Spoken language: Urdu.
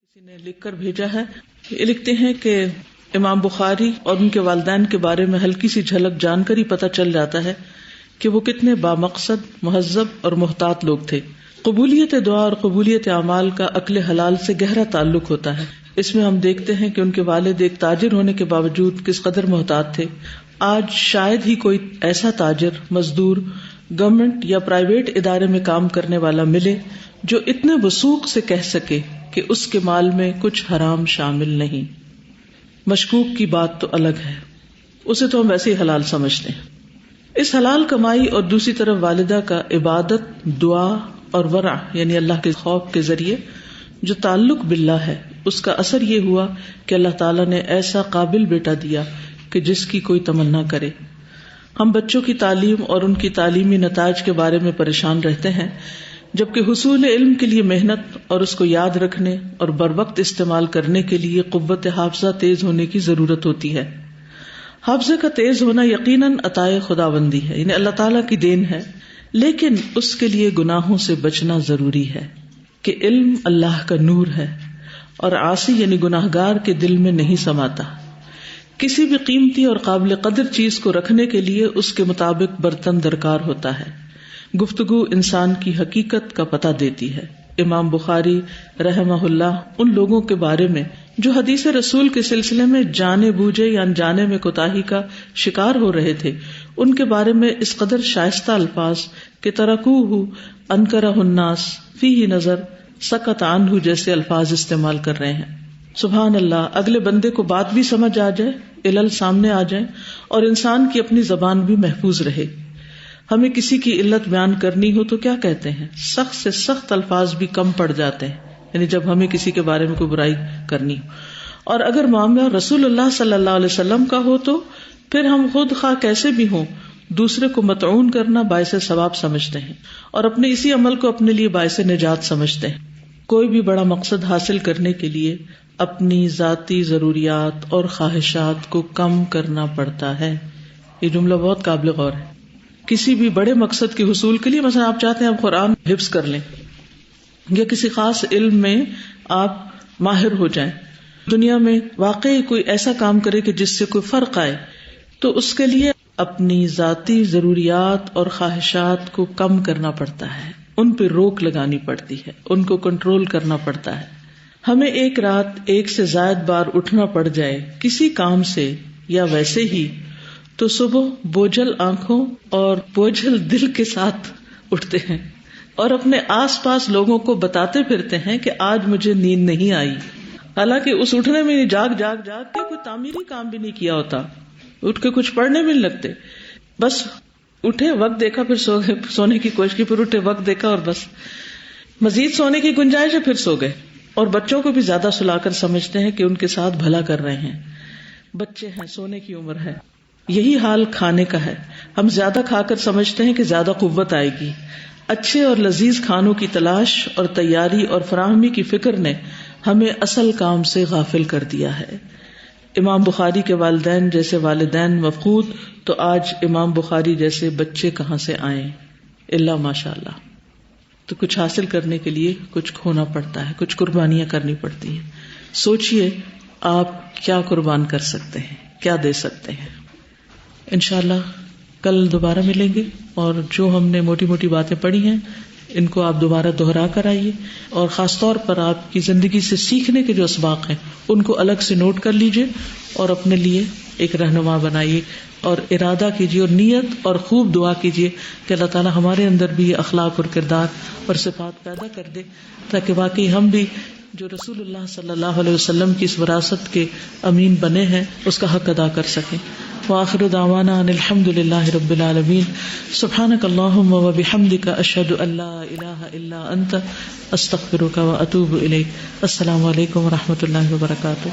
کسی نے لکھ کر بھیجا ہے، یہ لکھتے ہیں کہ امام بخاری اور ان کے والدین کے بارے میں ہلکی سی جھلک جان کر ہی پتہ چل جاتا ہے کہ وہ کتنے بامقصد، مہذب اور محتاط لوگ تھے۔ قبولیت دعا اور قبولیت اعمال کا عقل حلال سے گہرا تعلق ہوتا ہے۔ اس میں ہم دیکھتے ہیں کہ ان کے والد ایک تاجر ہونے کے باوجود کس قدر محتاط تھے۔ آج شاید ہی کوئی ایسا تاجر، مزدور، گورنمنٹ یا پرائیویٹ ادارے میں کام کرنے والا ملے جو اتنے وثوق سے کہہ سکے کہ اس کے مال میں کچھ حرام شامل نہیں۔ مشکوک کی بات تو الگ ہے، اسے تو ہم ویسے ہی حلال سمجھتے ہیں۔ اس حلال کمائی اور دوسری طرف والدہ کا عبادت، دعا اور ورع یعنی اللہ کے خوف کے ذریعے جو تعلق باللہ ہے، اس کا اثر یہ ہوا کہ اللہ تعالیٰ نے ایسا قابل بیٹا دیا کہ جس کی کوئی تمنا کرے۔ ہم بچوں کی تعلیم اور ان کی تعلیمی نتائج کے بارے میں پریشان رہتے ہیں، جبکہ حصول علم کے لیے محنت اور اس کو یاد رکھنے اور بروقت استعمال کرنے کے لیے قوت حافظہ تیز ہونے کی ضرورت ہوتی ہے۔ حافظے کا تیز ہونا یقیناً عطائے خداوندی ہے، یعنی اللہ تعالیٰ کی دین ہے، لیکن اس کے لیے گناہوں سے بچنا ضروری ہے کہ علم اللہ کا نور ہے اور عاصی یعنی گناہگار کے دل میں نہیں سماتا۔ کسی بھی قیمتی اور قابل قدر چیز کو رکھنے کے لیے اس کے مطابق برتن درکار ہوتا ہے۔ گفتگو انسان کی حقیقت کا پتہ دیتی ہے۔ امام بخاری رحمہ اللہ ان لوگوں کے بارے میں جو حدیث رسول کے سلسلے میں جانے بوجھے یا انجانے میں کوتاہی کا شکار ہو رہے تھے، ان کے بارے میں اس قدر شائستہ الفاظ کہ ترکوہ انکرہ الناس فیہ نظر سکت عنہ جیسے الفاظ استعمال کر رہے ہیں۔ سبحان اللہ، اگلے بندے کو بات بھی سمجھ آ جائے، علل سامنے آ جائیں اور انسان کی اپنی زبان بھی محفوظ رہے۔ ہمیں کسی کی علت بیان کرنی ہو تو کیا کہتے ہیں؟ سخت سے سخت الفاظ بھی کم پڑ جاتے ہیں، یعنی جب ہمیں کسی کے بارے میں کوئی برائی کرنی ہو۔ اور اگر معاملہ رسول اللہ صلی اللہ علیہ وسلم کا ہو تو پھر ہم خود خواہ کیسے بھی ہوں دوسرے کو مطعون کرنا باعث ثواب سمجھتے ہیں اور اپنے اسی عمل کو اپنے لیے باعث نجات سمجھتے ہیں۔ کوئی بھی بڑا مقصد حاصل کرنے کے لیے اپنی ذاتی ضروریات اور خواہشات کو کم کرنا پڑتا ہے۔ یہ جملہ بہت قابل غور ہے۔ کسی بھی بڑے مقصد کے حصول کے لیے، مثلا آپ چاہتے ہیں آپ قرآن حفظ کر لیں یا کسی خاص علم میں آپ ماہر ہو جائیں، دنیا میں واقعی کوئی ایسا کام کرے کہ جس سے کوئی فرق آئے، تو اس کے لیے اپنی ذاتی ضروریات اور خواہشات کو کم کرنا پڑتا ہے، ان پہ روک لگانی پڑتی ہے، ان کو کنٹرول کرنا پڑتا ہے۔ ہمیں ایک رات ایک سے زائد بار اٹھنا پڑ جائے کسی کام سے یا ویسے ہی، تو صبح بوجھل آنکھوں اور بوجھل دل کے ساتھ اٹھتے ہیں اور اپنے آس پاس لوگوں کو بتاتے پھرتے ہیں کہ آج مجھے نیند نہیں آئی، حالانکہ اس اٹھنے میں جاگ کے کوئی تعمیری کام بھی نہیں کیا ہوتا، اٹھ کے کچھ پڑھنے بھی نہیں لگتے، بس اٹھے وقت دیکھا پھر سو گئے، سونے کی کوشش کی پھر اٹھے وقت دیکھا اور بس مزید سونے کی گنجائش ہے پھر سو گئے۔ اور بچوں کو بھی زیادہ سلا کر سمجھتے ہیں کہ ان کے ساتھ بھلا کر رہے ہیں، بچے ہیں، سونے کی عمر ہے۔ یہی حال کھانے کا ہے، ہم زیادہ کھا کر سمجھتے ہیں کہ زیادہ قوت آئے گی۔ اچھے اور لذیذ کھانوں کی تلاش اور تیاری اور فراہمی کی فکر نے ہمیں اصل کام سے غافل کر دیا ہے۔ امام بخاری کے والدین جیسے والدین مفقود، تو آج امام بخاری جیسے بچے کہاں سے آئیں؟ الا ماشاء اللہ۔ تو کچھ حاصل کرنے کے لیے کچھ کھونا پڑتا ہے، کچھ قربانیاں کرنی پڑتی ہیں۔ سوچئے آپ کیا قربان کر سکتے ہیں، کیا دے سکتے ہیں۔ انشاءاللہ کل دوبارہ ملیں گے، اور جو ہم نے موٹی موٹی باتیں پڑھی ہیں ان کو آپ دوبارہ دہرا کر آئیے، اور خاص طور پر آپ کی زندگی سے سیکھنے کے جو اسباق ہیں ان کو الگ سے نوٹ کر لیجئے اور اپنے لیے ایک رہنما بنائیے، اور ارادہ کیجیے اور نیت اور خوب دعا کیجیے کہ اللہ تعالیٰ ہمارے اندر بھی یہ اخلاق اور کردار اور صفات پیدا کر دے، تاکہ واقعی ہم بھی جو رسول اللہ صلی اللہ علیہ وسلم کی اس وراثت کے امین بنے ہیں اس کا حق ادا کر سکیں۔ وآخر دعوانا ان الحمد للہ رب العالمین۔ سبحانک اللہم وبحمدک، اشہد ان لا الہ الا انت، استغفرک واتوب الیک۔ السلام علیکم ورحمۃ اللہ وبرکاتہ۔